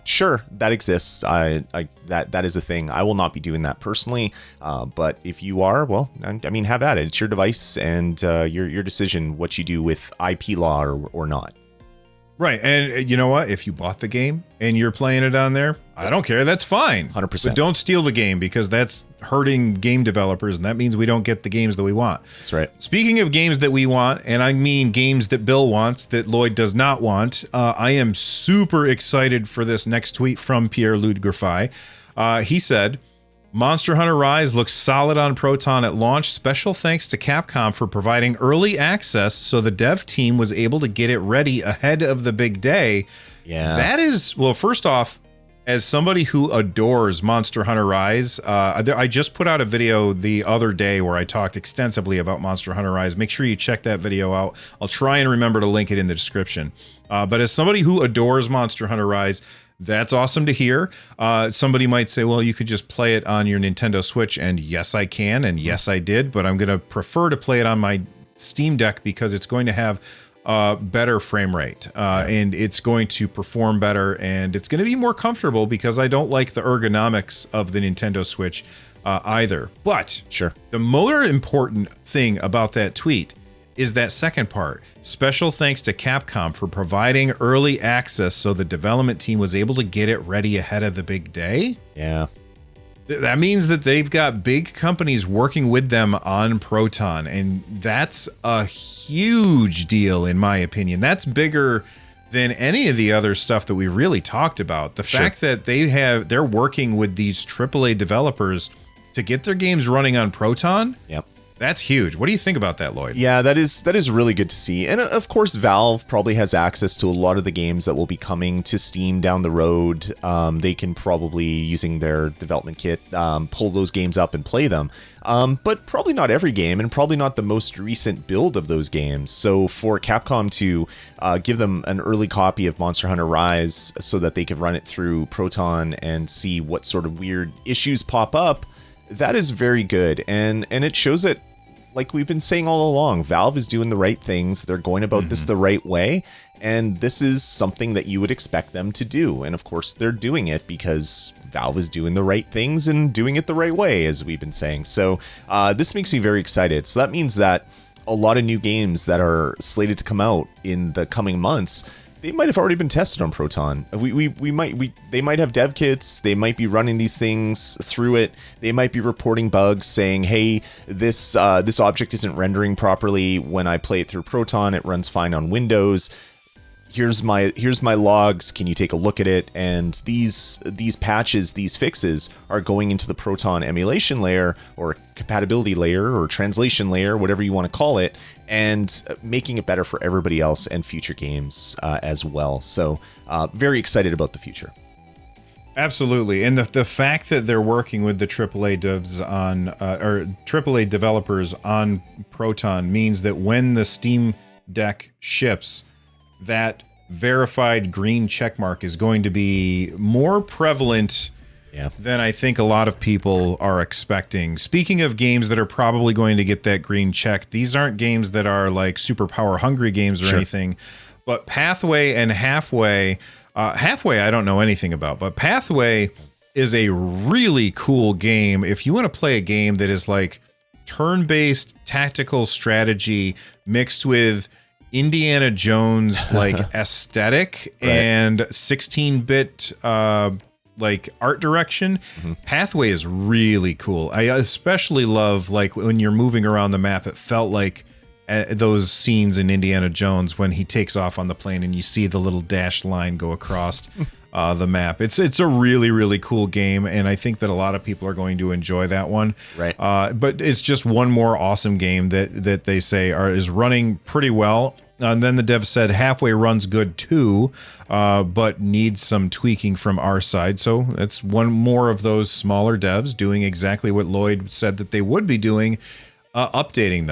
Speaker 2: sure, that exists. That is a thing. I will not be doing that personally. But if you are, well, I mean, have at it. It's your device and your decision what you do with IP law or not.
Speaker 1: Right. And you know what? If you bought the game and you're playing it on there, I don't care. That's fine.
Speaker 2: 100%.
Speaker 1: But don't steal the game because that's hurting game developers, and that means we don't get the games that we want.
Speaker 2: That's right.
Speaker 1: Speaking of games that we want, and I mean games that Bill wants that Lloyd does not want, I am super excited for this next tweet from Pierre Ludgraffi. He said, Monster Hunter Rise looks solid on Proton at launch. Special thanks to Capcom for providing early access so the dev team was able to get it ready ahead of the big day.
Speaker 2: Yeah.
Speaker 1: That is, well, first off, as somebody who adores Monster Hunter Rise, I just put out a video the other day where I talked extensively about Monster Hunter Rise. Make sure you check that video out. I'll try and remember to link it in the description. But as somebody who adores Monster Hunter Rise, that's awesome to hear. Somebody might say, well, you could just play it on your Nintendo Switch, and yes, I can, and yes, I did, but I'm going to prefer to play it on my Steam Deck because it's going to have better frame rate, and it's going to perform better, and it's going to be more comfortable because I don't like the ergonomics of the Nintendo Switch either. But
Speaker 2: sure,
Speaker 1: the more important thing about that tweet is that second part. Special thanks to Capcom for providing early access so the development team was able to get it ready ahead of the big day.
Speaker 2: Yeah.
Speaker 1: That means that they've got big companies working with them on Proton, and that's a huge deal in my opinion. That's bigger than any of the other stuff that we really talked about. The fact that they're working with these AAA developers to get their games running on Proton.
Speaker 2: Yep.
Speaker 1: That's huge. What do you think about that, Lloyd?
Speaker 2: Yeah, that is really good to see. And of course, Valve probably has access to a lot of the games that will be coming to Steam down the road. They can probably, using their development kit, pull those games up and play them. But probably not every game, and probably not the most recent build of those games. So for Capcom to give them an early copy of Monster Hunter Rise so that they could run it through Proton and see what sort of weird issues pop up, that is very good. And it shows that like we've been saying all along, Valve is doing the right things. They're going about this the right way. And this is something that you would expect them to do. And of course, they're doing it because Valve is doing the right things and doing it the right way, as we've been saying. So this makes me very excited. So that means that a lot of new games that are slated to come out in the coming months, they might have already been tested on Proton. They might have dev kits. They might be running these things through it. They might be reporting bugs saying, hey, this object isn't rendering properly. When I play it through Proton, it runs fine on Windows. Here's my logs. Can you take a look at it? And these patches, these fixes are going into the Proton emulation layer or compatibility layer or translation layer, whatever you want to call it, and making it better for everybody else and future games as well. So very excited about the future.
Speaker 1: Absolutely. And the fact that they're working with the AAA devs on or AAA developers on Proton means that when the Steam Deck ships, that verified green checkmark is going to be more prevalent than I think a lot of people are expecting. Speaking of games that are probably going to get that green check, these aren't games that are like super power hungry games or anything, but Pathway and Halfway, I don't know anything about, but Pathway is a really cool game. If you want to play a game that is like turn-based tactical strategy mixed with Indiana Jones like aesthetic and 16-bit like art direction, Pathway is really cool. I especially love like when you're moving around the map, it felt like those scenes in Indiana Jones when he takes off on the plane and you see the little dashed line go across the map. It's a really, really cool game, and I think that a lot of people are going to enjoy that one.
Speaker 2: Right.
Speaker 1: But it's just one more awesome game that they say is running pretty well. And then the dev said Halfway runs good too, but needs some tweaking from our side. So it's one more of those smaller devs doing exactly what Lloyd said that they would be doing, updating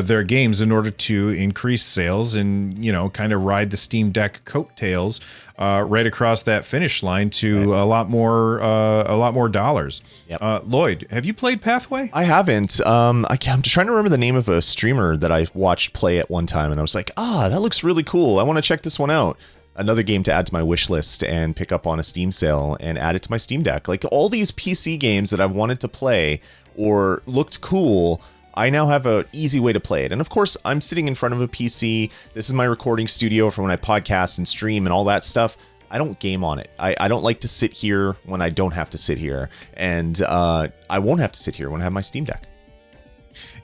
Speaker 1: their games in order to increase sales and, you know, kind of ride the Steam Deck coattails right across that finish line to a lot more dollars. Yep. Lloyd, have you played Pathway?
Speaker 2: I haven't. I'm just trying to remember the name of a streamer that I watched play at one time, and I was like, that looks really cool. I want to check this one out. Another game to add to my wish list and pick up on a Steam sale and add it to my Steam Deck. Like all these PC games that I've wanted to play or looked cool, I now have an easy way to play it. And of course, I'm sitting in front of a PC. This is my recording studio for when I podcast and stream and all that stuff. I don't game on it. I don't like to sit here when I don't have to sit here. And I won't have to sit here when I have my Steam Deck.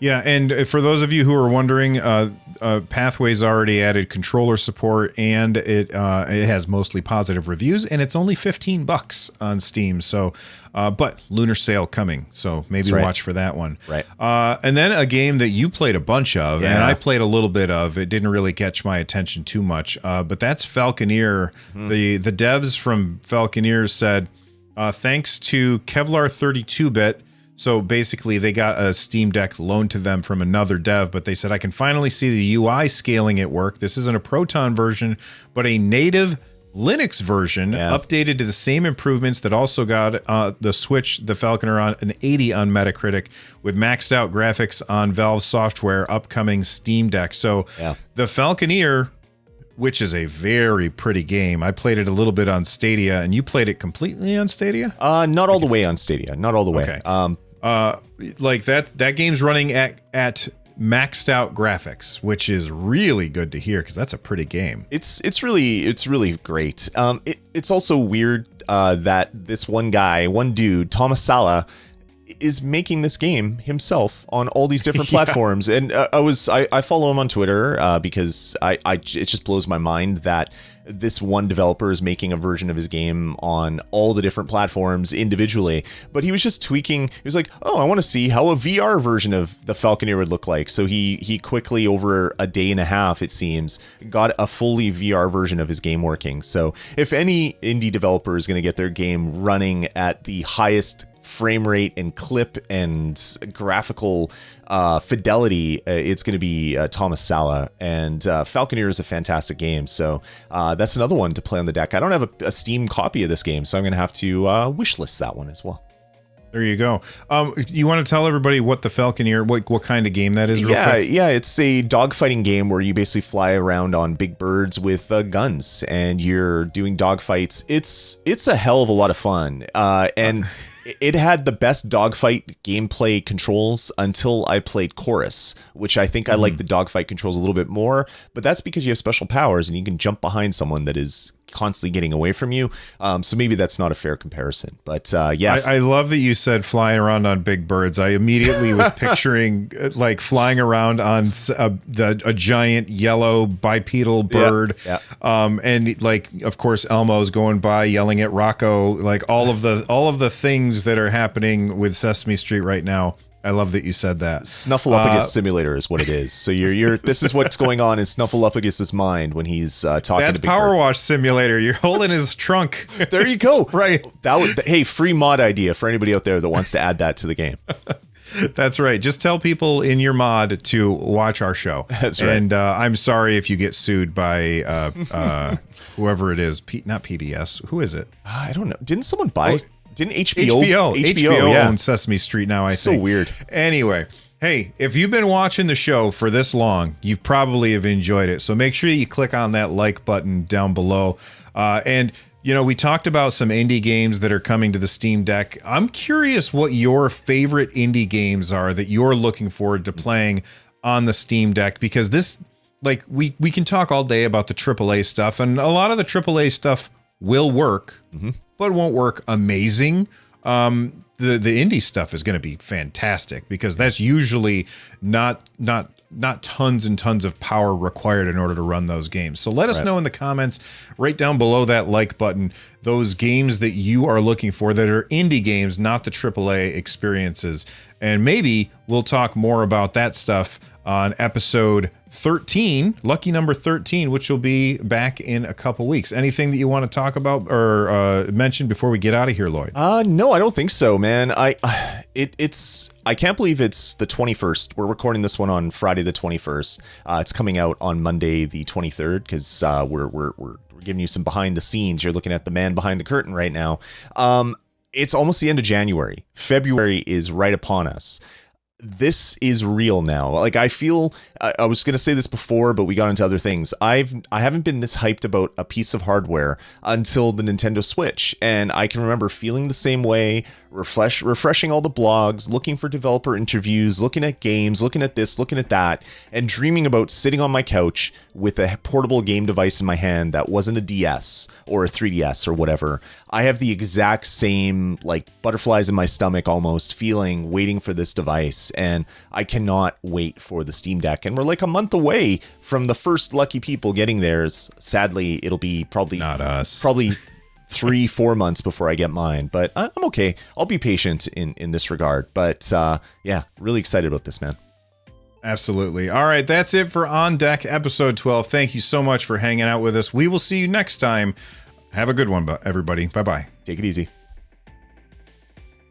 Speaker 1: Yeah, and for those of you who are wondering, Pathway's already added controller support, and it has mostly positive reviews, and it's only $15 on Steam. So, but Lunar Sale coming, so maybe watch for that one.
Speaker 2: Right.
Speaker 1: And then a game that you played a bunch of, and I played a little bit of. It didn't really catch my attention too much, but that's Falconeer. The devs from Falconeer said, thanks to Kevlar 32-bit. So basically, they got a Steam Deck loaned to them from another dev, but they said, I can finally see the UI scaling at work. This isn't a Proton version, but a native Linux version updated to the same improvements that also got the Switch, the Falconer on an 80 on Metacritic with maxed out graphics on Valve software, upcoming Steam Deck. So the Falconeer, which is a very pretty game. I played it a little bit on Stadia, and you played it completely on Stadia?
Speaker 2: Not all the way on Stadia. Not all the way.
Speaker 1: Okay. Like that game's running at maxed out graphics, which is really good to hear because that's a pretty game.
Speaker 2: It's really great. It's also weird that this one dude, Thomas Sala, is making this game himself on all these different platforms. And I follow him on Twitter because it just blows my mind that this one developer is making a version of his game on all the different platforms individually. But he was just tweaking. He was like, I want to see how a VR version of the Falconeer would look like. So he quickly, over a day and a half, it seems, got a fully VR version of his game working. So if any indie developer is going to get their game running at the highest frame rate and clip and graphical fidelity, it's going to be Thomas Sala. And Falconeer is a fantastic game, so that's another one to play on the deck. I don't have a Steam copy of this game, so I'm going to have to wishlist that one as well.
Speaker 1: There you go. You want to tell everybody what the Falconeer, what kind of game that is? Real quick?
Speaker 2: Yeah. It's a dogfighting game where you basically fly around on big birds with guns, and you're doing dogfights. It's a hell of a lot of fun, and it had the best dogfight gameplay controls until I played Chorus, which I think I like the dogfight controls a little bit more. But that's because you have special powers and you can jump behind someone that is constantly getting away from you. So maybe that's not a fair comparison. But yeah.
Speaker 1: I love that you said flying around on big birds. I immediately was picturing like flying around on a giant yellow bipedal bird.
Speaker 2: Yeah.
Speaker 1: And like, of course, Elmo's going by yelling at Rocco, like all of the things that are happening with Sesame Street right now. I love that you said that.
Speaker 2: Snuffleupagus Simulator is what it is. So you're this is what's going on in Snuffleupagus's mind when he's talking
Speaker 1: That's
Speaker 2: to Big
Speaker 1: Power
Speaker 2: Bird.
Speaker 1: Wash Simulator. You're holding his trunk.
Speaker 2: There you go.
Speaker 1: Right.
Speaker 2: Hey, free mod idea for anybody out there that wants to add that to the game.
Speaker 1: That's right. Just tell people in your mod to watch our show.
Speaker 2: That's right.
Speaker 1: And I'm sorry if you get sued by whoever it is. Not PBS. Who is it?
Speaker 2: I don't know. Didn't someone buy? Didn't
Speaker 1: HBO
Speaker 2: yeah.
Speaker 1: owns Sesame Street now, I think.
Speaker 2: So weird.
Speaker 1: Anyway, hey, if you've been watching the show for this long, you probably have enjoyed it. So make sure you click on that like button down below. And, you know, we talked about some indie games that are coming to the Steam Deck. I'm curious what your favorite indie games are that you're looking forward to playing on the Steam Deck, because this, like, we can talk all day about the AAA stuff, and a lot of the AAA stuff will work, but won't work amazing. The indie stuff is going to be fantastic, because that's usually not tons and tons of power required in order to run those games. So let us know in the comments right down below that like button those games that you are looking for that are indie games, not the AAA experiences. And maybe we'll talk more about that stuff on episode 13, lucky number 13, which will be back in a couple weeks. Anything that you want to talk about or mention before we get out of here, Lloyd?
Speaker 2: No, I don't think so, man. I can't believe it's the 21st. We're recording this one on Friday the 21st. It's coming out on Monday the 23rd, because we're giving you some behind the scenes. You're looking at the man behind the curtain right now. It's almost the end of January. February is right upon us. This is real now. Like, I feel, I was going to say this before, but we got into other things. I haven't been this hyped about a piece of hardware until the Nintendo Switch. And I can remember feeling the same way, refreshing all the blogs, looking for developer interviews, looking at games, looking at this, looking at that, and dreaming about sitting on my couch with a portable game device in my hand that wasn't a DS or a 3DS or whatever. I have the exact same, like, butterflies in my stomach almost feeling waiting for this device. And I cannot wait for the Steam Deck. And we're like a month away from the first lucky people getting theirs. Sadly, it'll be probably
Speaker 1: not us.
Speaker 2: Probably 3-4 months before I get mine. But I'm okay. I'll be patient in this regard. But yeah, really excited about this, man.
Speaker 1: Absolutely. All right, that's it for On Deck episode 12. Thank you so much for hanging out with us. We will see you next time. Have a good one, everybody. Bye-bye.
Speaker 2: Take it easy.